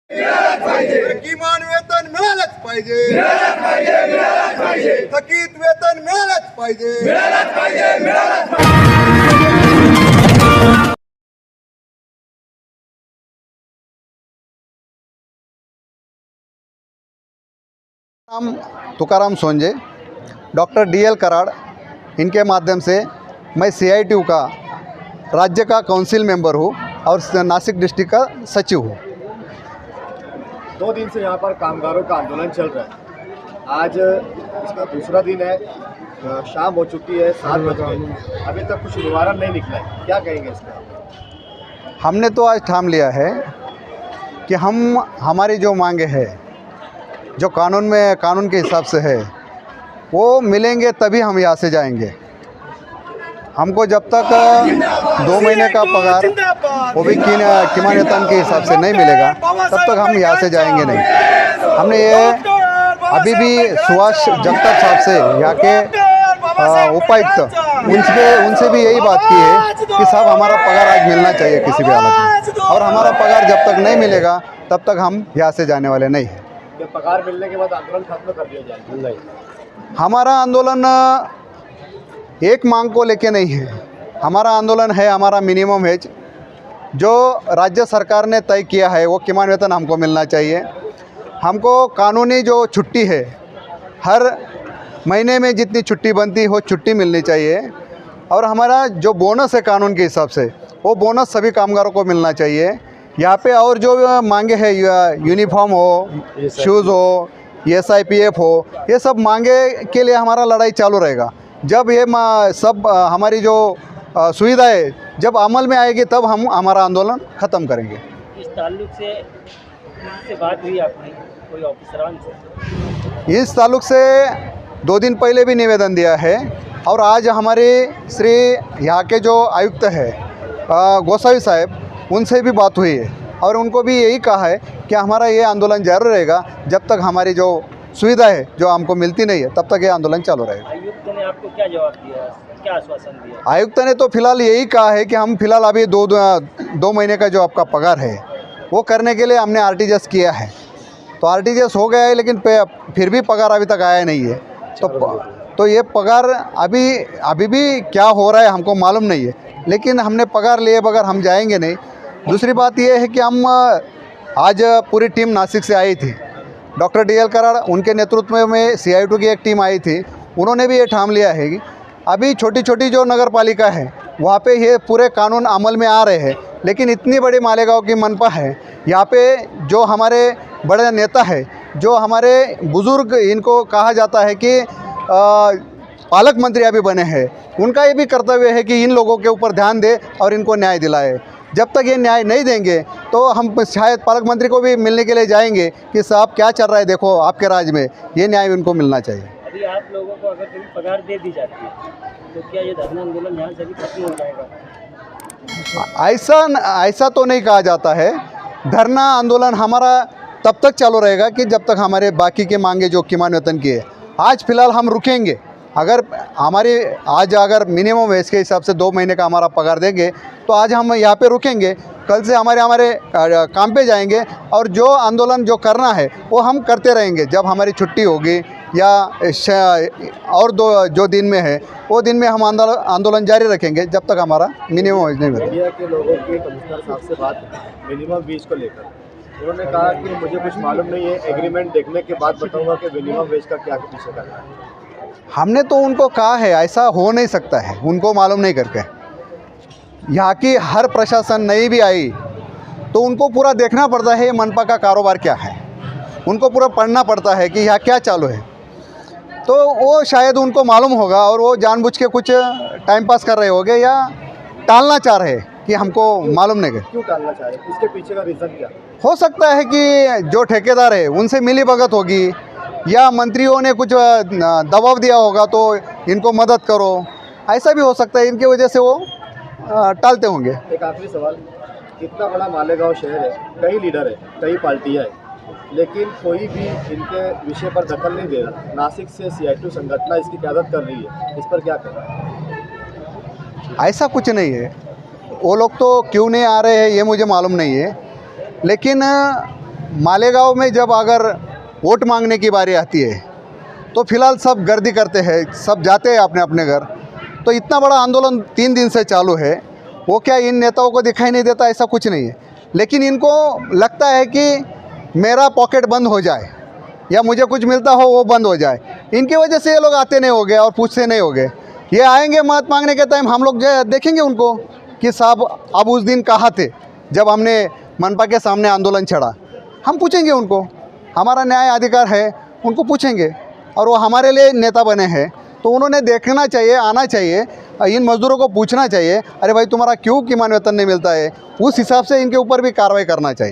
किमान वेतन मिळालंच पाहिजे, थकीत वेतन मिळालंच पाहिजे. नाम तुकाराम सोंजे, डॉक्टर DL कराड़, इनके माध्यम से मैं CITU का राज्य का काउंसिल मेंबर हूँ और नासिक डिस्ट्रिक्ट का सचिव हूँ. 2 दिन से यहाँ पर कामगारों का आंदोलन चल रहा है. आज इसका दूसरा दिन है. शाम हो चुकी है, 7 बज गए, अभी तक कुछ निवारण नहीं निकला है. क्या कहेंगे इसका? हमने तो आज ठान लिया है कि हमारी जो मांगे है, जो कानून के हिसाब से है, वो मिलेंगे तभी हम यहाँ से जाएंगे. हमको जब तक 2 महीने का पगार वो भी किमान वेतन के हिसाब से नहीं मिलेगा, तब तक हम यहाँ से जाएंगे नहीं. हमने ये अभी भी सुभाष जगताप साहब से, यहाँ के उपायुक्त, उनसे भी यही बात की है कि साहब हमारा पगार आज मिलना चाहिए किसी भी हालत में, और हमारा पगार जब तक नहीं मिलेगा तब तक हम यहाँ से जाने वाले नहीं हैं. पगार मिलने के बाद आंदोलन खत्म कर दिया जाएगा? नहीं, हमारा आंदोलन एक मांग को लेके नहीं है. हमारा आंदोलन है हमारा मिनिमम वेज जो राज्य सरकार ने तय किया है, वो किमान वेतन हमको मिलना चाहिए. हमको कानूनी जो छुट्टी है, हर महीने में जितनी छुट्टी बनती हो छुट्टी मिलनी चाहिए. और हमारा जो बोनस है कानून के हिसाब से, वो बोनस सभी कामगारों को मिलना चाहिए. यहाँ पे और जो मांगे हैं, यूनिफॉर्म हो, शूज़ हो, SIPF हो, ये सब मांगे के लिए हमारा लड़ाई चालू रहेगा. जब ये सब हमारी जो सुविधाएं जब अमल में आएगी तब हम हमारा आंदोलन ख़त्म करेंगे. इस ताल्लुक से बात हुई आपने कोई ऑफिसरान से? इस ताल्लुक से 2 दिन पहले भी निवेदन दिया है, और आज हमारे श्री यहाँ के जो आयुक्त है गोसावी साहब, उनसे भी बात हुई है, और उनको भी यही कहा है कि हमारा ये आंदोलन जारी रहेगा जब तक हमारी जो सुविधा है जो हमको मिलती नहीं है तब तक ये आंदोलन चालू रहेगा. आयुक्त ने आपको क्या जवाब दिया, क्या आश्वासन दिया? आयुक्त ने तो फिलहाल यही कहा है कि हम फिलहाल अभी 2 महीने का जो आपका पगार है वो करने के लिए हमने RTGS किया है. तो RTGS हो गया है, लेकिन फिर भी पगार अभी तक आया नहीं है. तो ये पगार अभी भी क्या हो रहा है हमको मालूम नहीं है, लेकिन हमने पगार लिए बगैर हम जाएंगे नहीं. दूसरी बात ये है कि हम आज पूरी टीम नासिक से आई थी. डॉक्टर DL कराड़, उनके नेतृत्व में CITU की एक टीम आई थी. उन्होंने भी ये ठान लिया है कि अभी छोटी छोटी जो नगर पालिका है वहाँ पे ये पूरे कानून अमल में आ रहे हैं, लेकिन इतनी बड़ी मालेगांव की मनपा है, यहाँ पे जो हमारे बड़े नेता है, जो हमारे बुज़ुर्ग, इनको कहा जाता है कि पालक मंत्री अभी बने हैं, उनका ये भी कर्तव्य है कि इन लोगों के ऊपर ध्यान दे और इनको न्याय दिलाए. जब तक ये न्याय नहीं देंगे तो हम शायद पालक मंत्री को भी मिलने के लिए जाएंगे कि साहब क्या चल रहा है, देखो आपके राज्य में, ये न्याय उनको मिलना चाहिए. अभी आप लोगों को अगर कभी पगार दे दी जाती है तो क्या ये धरना आंदोलन यहाँ से भी खत्म हो जाएगा? ऐसा तो नहीं कहा जाता है. धरना आंदोलन हमारा तब तक चालू रहेगा कि जब तक हमारे बाकी के मांगे जो किमान वेतन की है. आज फिलहाल हम रुकेंगे. अगर अगर मिनिमम वेज के हिसाब से 2 महीने का हमारा पगार देंगे तो आज हम यहाँ पे रुकेंगे. कल से हमारे काम पे जाएंगे, और जो आंदोलन जो करना है वो हम करते रहेंगे. जब हमारी छुट्टी होगी या और जो दिन में है वो दिन में हम आंदोलन जारी रखेंगे जब तक हमारा मिनिमम वेज नहीं मिलेगा. मीडिया के लोगों की कमिश्नर साहब से बात मिनिमम वेज को लेकर, उन्होंने कहा कि मुझे कुछ मालूम नहीं है, एग्रीमेंट देखने के बाद बताऊंगा कि मिनिमम वेज का क्या पीछे करना है. हमने तो उनको कहा है ऐसा हो नहीं सकता है, उनको मालूम नहीं करके. यहाँ की हर प्रशासन नई भी आई तो उनको पूरा देखना पड़ता है मनपा का कारोबार क्या है, उनको पूरा पढ़ना पड़ता है कि यहाँ क्या चालू है. तो वो शायद उनको मालूम होगा, और वो जानबूझ के कुछ टाइम पास कर रहे होंगे या टालना चाह रहे हैं कि हमको मालूम नहीं. क्यों टालना चाह रहे हैं? इसके पीछे का रीज़न क्या हो सकता है कि जो ठेकेदार है उनसे मिली भगत होगी, या मंत्रियों ने कुछ दबाव दिया होगा तो इनको मदद करो, ऐसा भी हो सकता है. इनकी वजह से वो टालते होंगे. एक आखिरी सवाल, इतना बड़ा मालेगांव शहर है, कई लीडर है, कई पार्टियाँ हैं, लेकिन कोई भी इनके विषय पर दखल नहीं दे रहा. नासिक से CITU संगठन इसकी क़यादत कर रही है, इस पर क्या कहें? ऐसा कुछ नहीं है. वो लोग तो क्यों नहीं आ रहे हैं ये मुझे मालूम नहीं है, लेकिन मालेगांव में जब अगर वोट मांगने की बारी आती है तो फिलहाल सब गर्दी करते हैं, सब जाते हैं अपने अपने घर। तो इतना बड़ा आंदोलन 3 दिन से चालू है, वो क्या इन नेताओं को दिखाई नहीं देता? ऐसा कुछ नहीं है, लेकिन इनको लगता है कि मेरा पॉकेट बंद हो जाए या मुझे कुछ मिलता हो वो बंद हो जाए। इनकी वजह से ये लोग आते नहीं हो गए और पूछते नहीं हो गए। ये आएंगे मत मांगने के टाइम, हम लोग जो देखेंगे उनको कि साहब अब उस दिन कहाँ थे जब हमने मनपा के सामने आंदोलन छड़ा। हम पूछेंगे उनको, हमारा न्याय अधिकार है, उनको पूछेंगे। और वो हमारे लिए नेता बने हैं तो उन्होंने देखना चाहिए, आना चाहिए, इन मज़दूरों को पूछना चाहिए, अरे भाई तुम्हारा क्यों किमान वेतन नहीं मिलता है, उस हिसाब से इनके ऊपर भी कार्रवाई करना चाहिए।